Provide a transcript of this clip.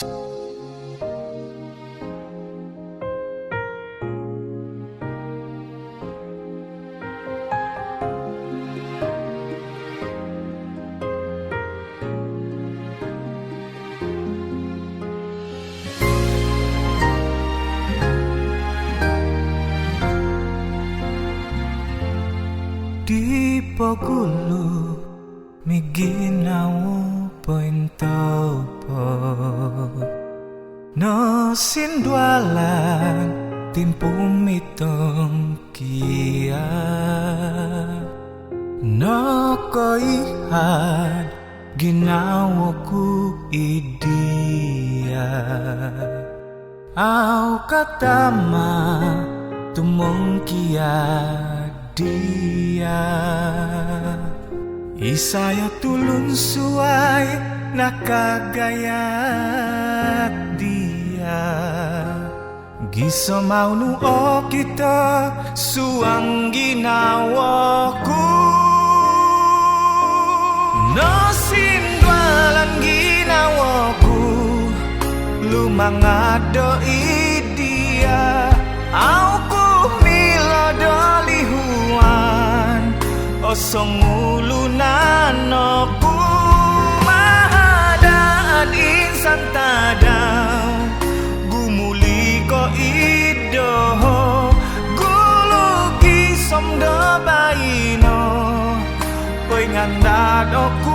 Di pogulu miginawo pointopo no sindwalan timpum mitong kia no koihan ginawoku idia au katama tumong kia dia isaya tulun suai nakagayat dia giso mau nu o kita suang ginawaku no sindwalan ginawaku lumangado idia auku milodoli huan osong ulunanoku mahadaan insan tadau gumuli ko idoho gulugi somdo baino koy ngandad oku